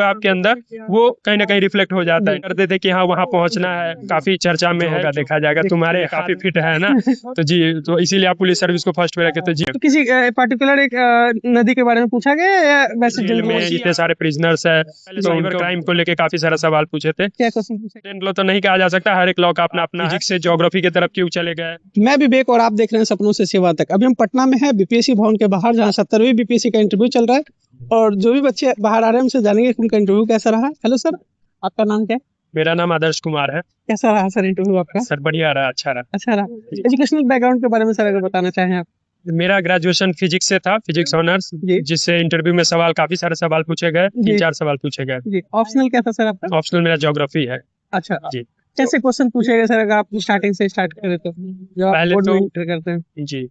आपके अंदर वो कहीं ना कहीं रिफ्लेक्ट हो जाता है। करते थे कि हाँ वहाँ पहुँचना है, काफी चर्चा में है, देखा जाएगा तुम्हारे काफी फिट है ना, तो जी तो इसीलिए आप पुलिस सर्विस को फर्स्ट पे रखे। तो जी तो किसी पर्टिकुलर एक नदी के बारे में पूछा गया या वैसे जेल में इतने सारे प्रिजनर्स है तो उनको क्राइम को लेके काफी सारा सवाल पूछे थे। क्या क्वेश्चन पूछा? स्टूडेंट लॉ तो नहीं कहा जा सकता, हर एक लॉ का अपना अपना है। फिजिक्स से ज्योग्राफी की तरफ क्यों चले गए? मैं विवेक और आप देख रहे हैं सपनों से सेवा तक। अभी हम पटना में हैं, बीपीएससी भवन के बाहर, जहां 70वीं बीपीएससी का इंटरव्यू चल रहा है और जो भी बच्चे बाहर आ रहे हैं उनसे जानेंगे कि उनका इंटरव्यू कैसा रहा। हेलो सर, आपका नाम क्या है? मेरा नाम आदर्श कुमार है। कैसा रहा सर इंटरव्यू आपका? सर बढ़िया रहा, अच्छा रहा। अच्छा रहा। एजुकेशनल बैकग्राउंड के बारे में सर अगर बताना चाहें आप। मेरा ग्रेजुएशन फिजिक्स से था, फिजिक्स ऑनर्स, जी। जिससे इंटरव्यू में सवाल काफी सारे सवाल पूछे गए, जी। 3-4 सवाल पूछे गए। जी। ऑप्शनल क्या था सर आपका? ऑप्शनल मेरा ज्योग्राफी है। अच्छा जी। कैसे क्वेश्चन पूछे गए सर, अगर आप स्टार्टिंग से स्टार्ट करें तो, जो आप पहले बोर्ड में तो एंटर करते हैं? जी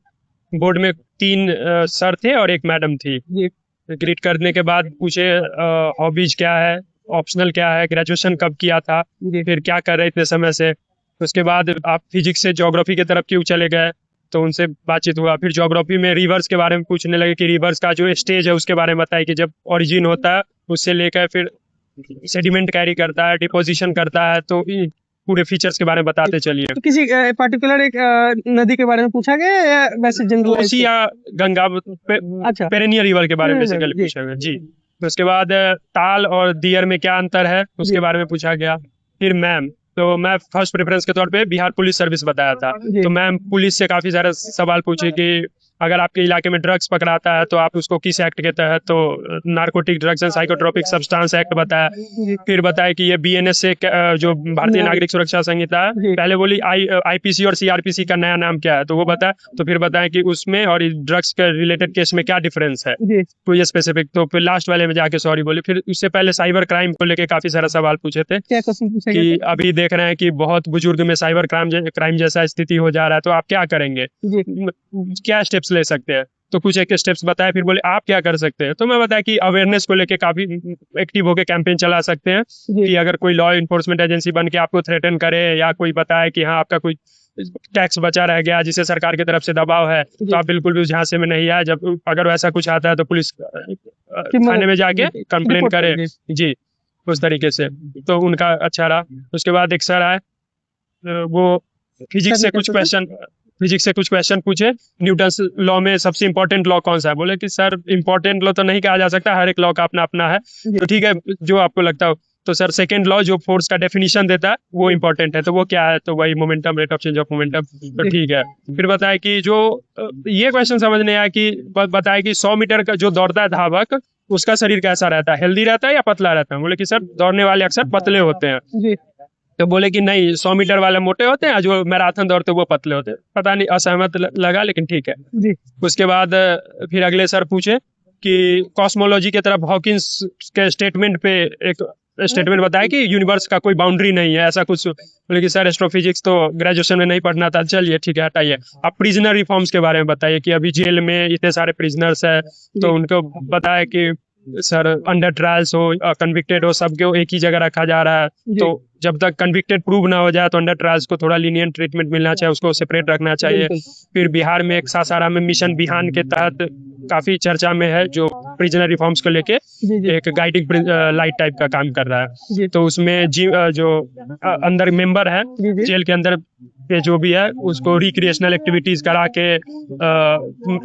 बोर्ड में 3 सर थे और एक मैडम थी। जी। ग्रीट करने के बाद पूछे हॉबीज क्या है, ऑप्शनल क्या है, ग्रेजुएशन कब किया था, जी। फिर क्या कर रहे इतने समय से। उसके बाद आप फिजिक्स से ज्योग्राफी की तरफ क्यों चले गए, तो उनसे बातचीत हुआ। फिर ज्योग्राफी में रिवर्स के बारे में पूछने लगे कि रिवर्स का जो स्टेज है उसके बारे में बताइए कि जब ओरिजिन होता है उससे लेकर फिर सेडिमेंट कैरी करता है, डिपोजिशन करता है, तो पूरे फीचर्स के बारे में बताते चलिए। तो किसी पर्टिकुलर एक नदी के बारे में पूछा गया या वैसे जनरल? कोसी या गंगा अच्छा। पेरेनियर रिवर के बारे में बेसिकली पूछा गया जी। तो उसके बाद ताल और दियर में क्या अंतर है उसके बारे में पूछा गया। फिर मैम, तो मैं फर्स्ट प्रेफरेंस के तौर पे बिहार पुलिस सर्विस बताया था, तो मैम पुलिस से काफी सारे सवाल पूछे कि अगर आपके इलाके में ड्रग्स पकड़ाता है तो आप उसको किस एक्ट के तहत, तो narcotic drugs and psychotropic substance act बताया। फिर बताया कि ये बीएनएस से जो भारतीय नागरिक सुरक्षा संहिता है, पहले बोली आईपीसी और सीआरपीसी का नया नाम क्या है, तो वो बताया। तो फिर बताया कि उसमें और ड्रग्स के रिलेटेड केस में क्या डिफरेंस है, तो ये स्पेसिफिक। तो फिर लास्ट वाले में जाके सॉरी बोली। फिर उससे पहले साइबर क्राइम को लेके काफी सारा सवाल पूछे थे कि अभी देख रहे हैं कि बहुत बुजुर्ग में साइबर क्राइम जैसा स्थिति हो जा रहा है, तो आप क्या करेंगे, क्या स्टेप्स ले सकते हैं। तो कुछ एक स्टेप्स बताए, फिर बोले आप क्या कर सकते हैं। तो मैं बताया कि अवेयरनेस को लेके काफी एक्टिव होकर कैंपेन चला सकते हैं कि अगर कोई लॉ इन्फोर्समेंट एजेंसी बन के आपको थ्रेटन करे या कोई बताए कि हाँ आपका कोई टैक्स बचा रह गया जिसे सरकार की तरफ से दबाव है, तो आप बिल्कुल भी उस झांसे में नहीं आए। जब अगर वैसा कुछ आता है तो पुलिस थाने में जाके कंप्लेन करे जी, उस तरीके से। तो उनका अच्छा रहा। उसके बाद एक सर आए, वो फिजिक्स से कुछ क्वेश्चन पूछे। न्यूटन लॉ में सबसे इंपॉर्टेंट लॉ कौन सा है, बोले कि सर इंपॉर्टेंट लॉ तो नहीं कहा जा सकता, हर एक लॉ का अपना अपना है, तो ठीक है जो आपको लगता हो। तो सर सेकंड लॉ जो फोर्स का डेफिनेशन देता है वो इंपॉर्टेंट है, तो वो क्या है, तो वही momentum, rate of change of momentum, तो ठीक है। फिर बताया कि जो ये क्वेश्चन समझ नहीं आया कि बताया कि 100 मीटर का जो दौड़ता है धावक उसका शरीर कैसा रहता है, हेल्दी रहता है या पतला रहता है। बोले कि सर दौड़ने वाले अक्सर पतले होते हैं। तो बोले कि नहीं 100 मीटर वाले मोटे होते हैं, जो मैराथन दौड़ते हैं वो पतले होते हैं। पता नहीं, असहमत लगा, लेकिन ठीक है जी। उसके बाद फिर अगले सर पूछे कि कॉस्मोलॉजी की तरफ हॉकिंस के स्टेटमेंट पे एक स्टेटमेंट बताया कि यूनिवर्स का कोई बाउंड्री नहीं है, ऐसा कुछ। बोले कि सर एस्ट्रोफिजिक्स तो ग्रेजुएशन में नहीं पढ़ना था। चलिए ठीक है, हटाइए। आप प्रिजनर रिफॉर्म्स के बारे में बताइए कि अभी जेल में इतने सारे प्रिजनर्स है, तो उनको बताया कि सर अंडर ट्रायल्स हो, कन्विक्टेड हो, सबको एक ही जगह रखा जा रहा है, तो जब तक कन्विक्टेड प्रूव ना हो जाए तो अंडर ट्रायल्स को थोड़ा लीनियंट ट्रीटमेंट मिलना चाहिए, उसको सेपरेट रखना चाहिए। फिर बिहार में एक सासाराम में मिशन बिहान के तहत काफी चर्चा में है, जो प्रिजनर रिफॉर्म्स को लेके एक गाइडिंग लाइट टाइप का काम कर रहा है। तो उसमें जो अंदर मेंबर है जेल के अंदर के जो भी है, उसको रिक्रिएशनल एक्टिविटीज करा के,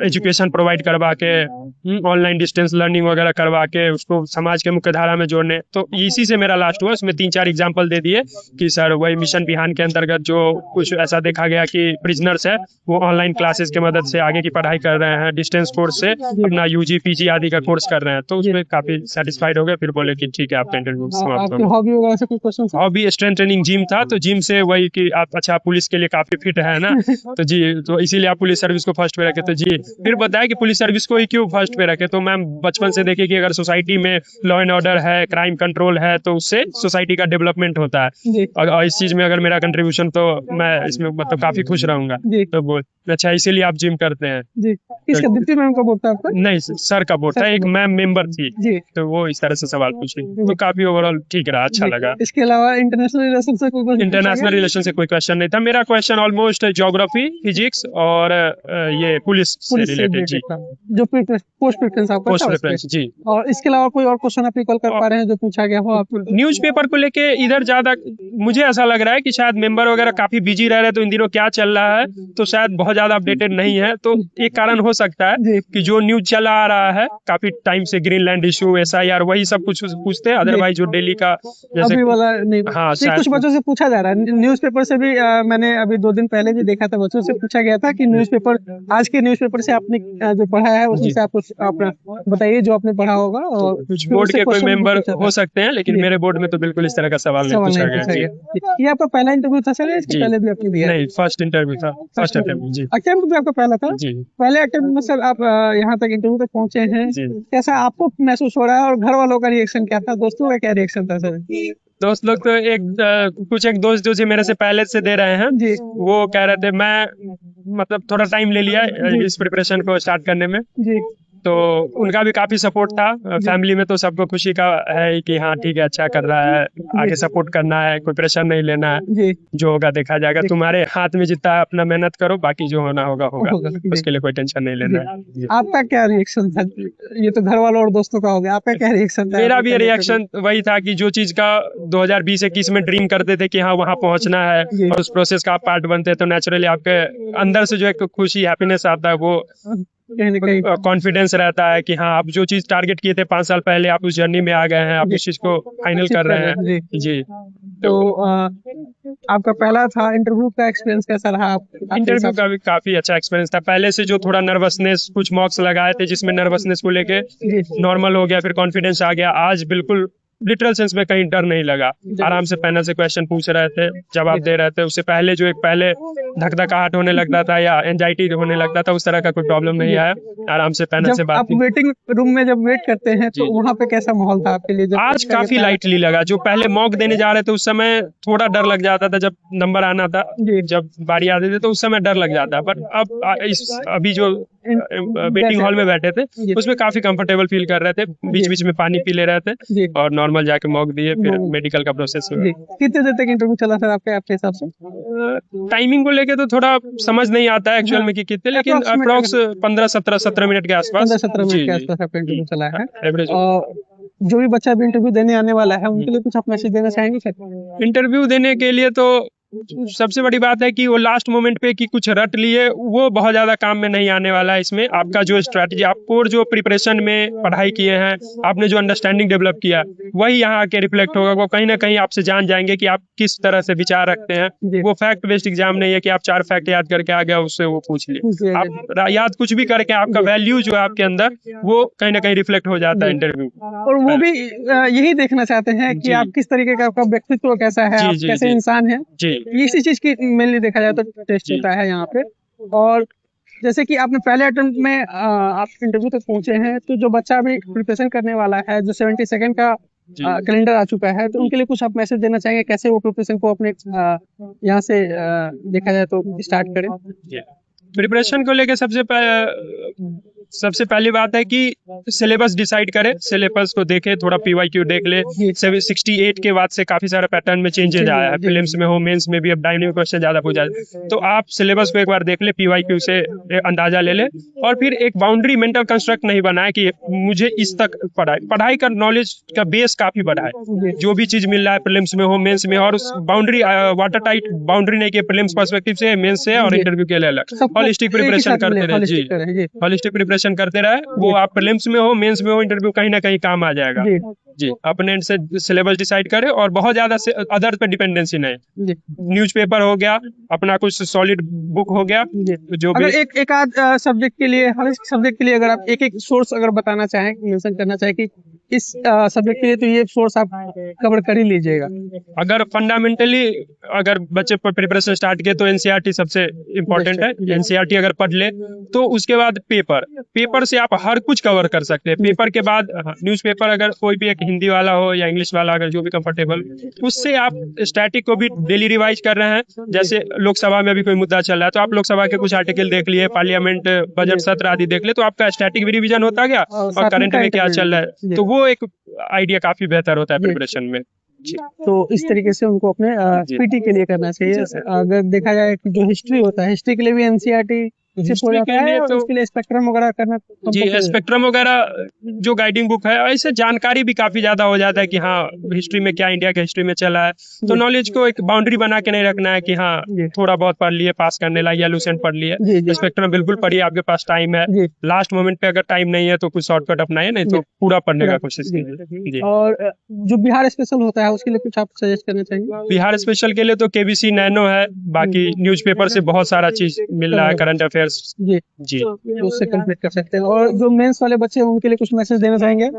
एजुकेशन प्रोवाइड करवा के, ऑनलाइन डिस्टेंस लर्निंग वगैरह करवा के उसको समाज के मुख्य धारा में जोड़ने। तो इसी से मेरा लास्ट हुआ। उसमें 3-4 एग्जाम्पल दे दिए कि सर वही मिशन बिहान के अंतर्गत जो कुछ ऐसा देखा गया कि प्रिजनर्स है वो ऑनलाइन क्लासेस के मदद से आगे की पढ़ाई कर रहे हैं, डिस्टेंस कोर्स से अपना यूजी पीजी आदि का कोर्स कर रहे हैं, तो उसमें काफी सेटिस्फाइड हो गए। फिर बोले कि ठीक है आपका इंटरव्यू समाप्त हो। हॉबी स्ट्रेंथ ट्रेनिंग जिम था, तो जिम से वही कि आप अच्छा पुलिस के लिए काफी फिट है ना, तो जी तो इसीलिए आप पुलिस सर्विस को फर्स्ट पे रखे। तो जी फिर बताया कि पुलिस सर्विस को ही क्यों फर्स्ट पे रखे, तो मैम बचपन से देखिए कि अगर सोसाइटी में लॉ एंड ऑर्डर है, क्राइम कंट्रोल है, तो उससे सोसाइटी का डेवलपमेंट होता है, और इस चीज में अगर मेरा कंट्रीब्यूशन, तो मैं इसमें मतलब काफी खुश रहूंगा। तो बोल अच्छा इसीलिए आप जिम करते हैं। जी, किसका दीप्ति मैम का था आपका? नहीं सर का बोर्ड था, एक मैम मेंबर थी जी तो वो इस तरह से सवाल पूछी तो काफी ओवरऑल ठीक रहा, अच्छा जी। लगा। इसके अलावा इंटरनेशनल रिलेशन से कोई क्वेश्चन पूछा इंटरनेशनल गया? रिलेशन से कोई क्वेश्चन नहीं था, मेरा क्वेश्चन ऑलमोस्ट ज्योग्राफी, फिजिक्स और ये पुलिस से पुलिस से रिलेटेड जी, रिलेटेड था जो पोस्ट प्रेफरेंस आपका पोस्ट था उसपे। प्रेफरेंस जी। और इसके अलावा कोई और क्वेश्चन आप रिकॉल कर पा रहे हैं जो पूछा गया हो आप? न्यूज़पेपर को लेके इधर ज्यादा मुझे ऐसा लग रहा है कि शायद मेंबर वगैरह काफी बिजी रह रहे हैं, तो इन दिनों क्या चल रहा है तो शायद बहुत ज्यादा अपडेटेड नहीं है, तो एक कारण हो सकता है जी कि जो न्यूज चला आ रहा है काफी टाइम से, ग्रीनलैंड इशू, SIR, वही सब कुछ पूछते हैं, अदरवाइज जो डेली का जैसे अभी वाला नहीं। हाँ नहीं, शायद कुछ बच्चों से पूछा जा रहा है न्यूज़पेपर से भी। मैंने अभी 2 दिन पहले भी देखा था, बच्चों से पूछा गया था कि न्यूज़पेपर, आज के न्यूज़पेपर से आपने जो पढ़ा है उसमें जी। से आप कुछ अपना बताइए जो आपने पढ़ा होगा। और कुछ फिर बोर्ड उससे के कोई क्वेश्चन भी मेंबर पूछा था। हो सकते हैं, लेकिन जी। मेरे बोर्ड में तो बिल्कुल इस तरह का सवाल नहीं सवाल पूछा नहीं गया पूछा जी। गया। ये आपका पहला इंटरव्यू था सर या इसके जी। पहले भी आपने दिया? नहीं, फर्स्ट इंटरव्यू था, फर्स्ट अटेम्प्ट जी। अटेम्प्ट भी आपका पहला था? जी पहले अटेम्प्ट में सर आप यहाँ तक इंटरव्यू तक पहुंचे हैं, जी। कैसा आपको महसूस हो रहा है और घर वालों का रिएक्शन क्या था, दोस्तों का क्या रिएक्शन था सर? दोस्त लोग तो कुछ एक दोस्त जो जी मेरे से पहले से दे रहे हैं, जी वो कह रहे थे, मैं मतलब थोड़ा टाइम ले लिया जी। इस प्रिपरेशन को स्टार्ट करने में, जी तो उनका भी काफी सपोर्ट था। फैमिली में तो सबको खुशी का है कि हाँ ठीक है, अच्छा कर रहा है, आगे सपोर्ट करना है, कोई प्रेशर नहीं लेना है, जी जो होगा देखा जाएगा, तुम्हारे हाथ में जितना है अपना मेहनत करो, बाकी जो होना होगा होगा, होगा, जी। उसके लिए कोई टेंशन नहीं लेना है जी। आपका क्या रिएक्शन था? ये तो घर वालों और दोस्तों का हो गया, आपका क्या रिएक्शन था? मेरा आपके भी पहले रिएक्शन वही था कि जो चीज का 2020-21 में ड्रीम करते थे कि हाँ वहाँ पहुंचना है जी। और उस प्रोसेस का आप पार्ट बनते हैं, तो नेचुरली आपके अंदर से जो एक खुशी, हैप्पीनेस आता है, वो कहीं ना कहीं कॉन्फिडेंस रहता है कि हाँ आप जो चीज टारगेट किए थे 5 साल पहले, आप उस जर्नी में आ गए हैं, आप जी। उस चीज को फाइनल कर रहे हैं जी। तो आपका पहला था इंटरव्यू का एक्सपीरियंस कैसा रहा? आपके इंटरव्यू हिसाब का भी काफी अच्छा एक्सपीरियंस था। पहले से जो थोड़ा नर्वसनेस, कुछ मॉक्स लगाए थे जिसमें नर्वसनेस को लेके से? जी नॉर्मल हो गया, फिर कॉन्फिडेंस आ गया। आज बिल्कुल लिटरल सेंस में कहीं डर नहीं लगा, आराम से पैनल से क्वेश्चन पूछ रहे थे, जवाब दे रहे थे। उससे पहले जो एक पहले धक-धकाहट होने लगता था या एंजाइटी होने लगता था, उस तरह का कोई प्रॉब्लम नहीं आया, आराम से पैनल से जब बात आप की। वेटिंग रूम में जब वेट करते हैं तो जी। वहाँ पे कैसा माहौल था आपके लिए? जब आज पूछा काफी गया था- लाइटली लगा। जो पहले मॉक देने जा रहे थे उस समय थोड़ा डर लग जाता था, जब नंबर आना था, जी। जब बारी आती थी तो उस समय डर लग जाता, बट अब अभी जो वेटिंग हॉल में बैठे थे जी। उसमें काफी कंफर्टेबल फील कर रहे थे, बीच बीच में पानी पी ले रहे थे जी और नॉर्मल जाके मॉक दिए, फिर वो- मेडिकल का प्रोसेस हुआ। जी कितने देर तक इंटरव्यू चला सर आपके आपके हिसाब से? टाइमिंग को लेके तो थोड़ा समझ नहीं आता है एक्चुअल हाँ। में कि कितने, लेकिन Approximate अप्रोक्स 15-17 मिनट के आसपास 15-17 मिनट जी के जी आसपास आपका इंटरव्यू चला है। एवरेज। और जो भी बच्चा भी इंटरव्यू देने आने वाला है उनके लिए कुछ आप मैसेज देना चाहेंगे सर? इंटरव्यू देने के लिए तो सबसे बड़ी बात है कि वो लास्ट मोमेंट पे कि कुछ रट लिए, वो बहुत ज्यादा काम में नहीं आने वाला है। इसमें आपका जो स्ट्रैटेजी, आपको जो प्रिपरेशन में पढ़ाई किए हैं, आपने जो अंडरस्टैंडिंग डेवलप किया, वही यहाँ आके रिफ्लेक्ट होगा। वो कहीं ना कहीं आपसे जान जाएंगे कि आप किस तरह से विचार रखते हैं। जी। वो फैक्ट बेस्ड एग्जाम नहीं है कि आप 4 फैक्ट याद करके आ गया उससे वो पूछ जी, लिए। जी। आप याद कुछ भी करके आपका वैल्यू जो है आपके अंदर, वो कहीं ना कहीं रिफ्लेक्ट हो जाता है जी। इंटरव्यू। और वो भी यही देखना चाहते हैं कि जी। आप किस तरीके का, आपका व्यक्तित्व कैसा है, जी, आप जी, कैसे जी। इंसान हैं। जी इसी चीज की मेनली देखा जाए तो टेस्ट जी। होता है यहाँ पे। और जैसे कि आपने पहले अटेम्प्ट में आप इंटरव्यू तक पहुंचे हैं, तो जो बच्चा अभी प्रिपरेशन करने वाला है, जो 72nd का जी। कैलेंडर आ चुका है, तो उनके लिए कुछ आप मैसेज देना चाहेंगे कैसे वो प्रिपरेशन को अपने यहाँ से देखा जाए तो स्टार्ट करें? प्रिपरेशन को लेके सबसे पहली बात है कि सिलेबस डिसाइड करें, सिलेबस को देखें, थोड़ा PYQ देख ले। 68 के बाद से काफी सारा पैटर्न में चेंजेस आया है, फिल्म्स में हो, मेंस में भी अब डायनेमिक क्वेश्चन ज्यादा पूछा है। तो आप सिलेबस को एक बार देख ले, PYQ से अंदाजा ले ले, और फिर एक बाउंड्री मेंटल कंस्ट्रक्ट नहीं बनाए कि मुझे इस तक पढ़ाई का नॉलेज का बेस काफी बड़ा है। जो भी चीज मिल रहा है प्रीलिम्स में हो, मेंस में हो, और उस बाउंड्री वाटर टाइट बाउंड्री नहीं कि प्रीलिम्स पर्सपेक्टिव से, मेंस से और इंटरव्यू के लिए अलग। हॉलिस्टिक प्रिपरेशन करते रहे जी, हॉलिस्टिक प्रिपरेशन करते रहे। वो आप प्रीलिम्स में हो, मेंस में हो, इंटरव्यू कहीं ना कहीं काम आ जाएगा जी। अपने एंड से सिलेबस डिसाइड करें और बहुत ज्यादा अदर पे डिपेंडेंसी नहीं। न्यूज़पेपर हो गया, अपना कुछ सॉलिड बुक हो गया, जो भी अगर एक आध सब्जेक्ट के लिए, हर सब्जेक्ट के लिए अगर आप एक सोर्स अगर बताना चाहें, मेंशन करना चाहें कि इस सब्जेक्ट के लिए तो ये सोर्स आप कवर कर ही लीजिएगा। अगर फंडामेंटली अगर बच्चे प्रिपरेशन स्टार्ट किए तो एनसीईआरटी सबसे इम्पोर्टेंट है। एनसीईआरटी अगर पढ़ ले तो उसके बाद पेपर से आप हर कुछ कवर कर सकते हैं। पेपर के बाद न्यूज़पेपर, अगर कोई भी एक हिंदी वाला हो या इंग्लिश वाला, अगर जो भी कंफर्टेबल, उससे आप स्टैटिक को भी डेली रिवाइज कर रहे हैं। जैसे लोकसभा में भी कोई मुद्दा चल रहा है तो आप लोकसभा के कुछ आर्टिकल देख लिए, पार्लियामेंट बजट सत्र आदि देख लिए, तो आपका स्टैटिक भी रिवीजन होता गया और करंट में क्या चल रहा है, तो वो एक आइडिया काफी बेहतर होता है प्रिपरेशन में। तो इस तरीके से उनको अपने पीटी के लिए करना चाहिए। अगर देखा जाए कि जो हिस्ट्री होता है, हिस्ट्री के लिए भी एनसीईआरटी हिस्ट्री के लिए तो उसके लिए स्पेक्ट्रम वगैरह करना जी, स्पेक्ट्रम वगैरह जो गाइडिंग बुक है, ऐसे जानकारी भी काफी ज्यादा हो जाता है कि हाँ हिस्ट्री में क्या इंडिया के हिस्ट्री में चला है। तो नॉलेज को एक बाउंड्री बना के नहीं रखना है कि हाँ थोड़ा बहुत पढ़ लिए, पास करने लायक या लूसेंट पढ़ लिए। स्पेक्ट्रम बिल्कुल पढ़िए, आपके पास टाइम है। लास्ट मोमेंट पे अगर टाइम नहीं है तो कुछ शॉर्टकट अपनाइए, नहीं तो पूरा पढ़ने का कोशिश कीजिए। और जो बिहार स्पेशल होता है उसके लिए कुछ आप सजेस्ट करना चाहिए? बिहार स्पेशल के लिए तो केबीसी नैनो है, बाकी न्यूज़पेपर से बहुत सारा चीज मिल रहा है, करंट अफेयर्स जी, तो उससे कंप्लीट कर सकते हैं। और जो मेंस वाले बच्चे हैं उनके लिए कुछ मैसेज देना चाहेंगे?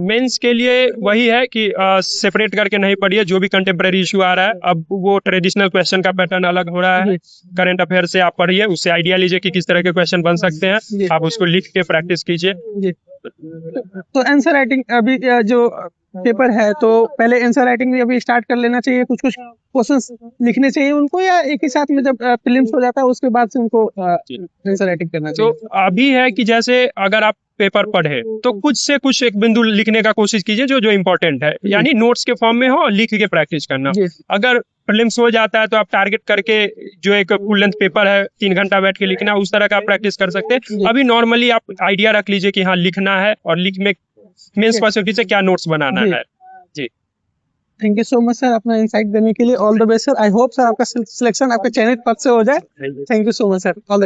मेंस के लिए वही है कि सेपरेट करके नहीं पढ़िए, जो भी कंटेम्प्रेरी इशू आ रहा है। अब वो ट्रेडिशनल क्वेश्चन का पैटर्न अलग हो रहा है, करंट अफेयर से आप पढ़िए, उससे आइडिया लीजिए कि किस तरह के क्वेश्चन बन सकते हैं, आप उसको लिख के प्रैक्टिस कीजिए। तो आंसर राइटिंग अभी जो पेपर है तो पहले आंसर राइटिंग भी अभी स्टार्ट कर लेना चाहिए, कुछ क्वेश्चंस लिखने चाहिए उनको, या एक ही साथ में जब प्रीलिम्स हो जाता है उसके बाद से उनको आंसर राइटिंग करना चाहिए? तो अभी है कि जैसे अगर आप पेपर पढ़े तो कुछ से कुछ एक बिंदु लिखने का कोशिश कीजिए जो इम्पोर्टेंट है, यानी नोट्स के फॉर्म में हो, लिख के प्रैक्टिस करना। अगर प्रीलिम्स हो जाता है तो आप टारगेट करके जो एक फुल लेंथ पेपर है 3 घंटा बैठ के लिखना, उस तरह का आप प्रैक्टिस कर सकते हैं। अभी नॉर्मली आप आइडिया रख लीजिए कि हाँ लिखना है और लिख में मेंस पर्सपेक्टिव से क्या नोट्स बनाना है। जी, thank you so much sir अपना इंसाइट देने के लिए। All the best sir. I hope sir आपका सिलेक्शन आपके चयनित पद से हो जाए। Thank you so much sir. All the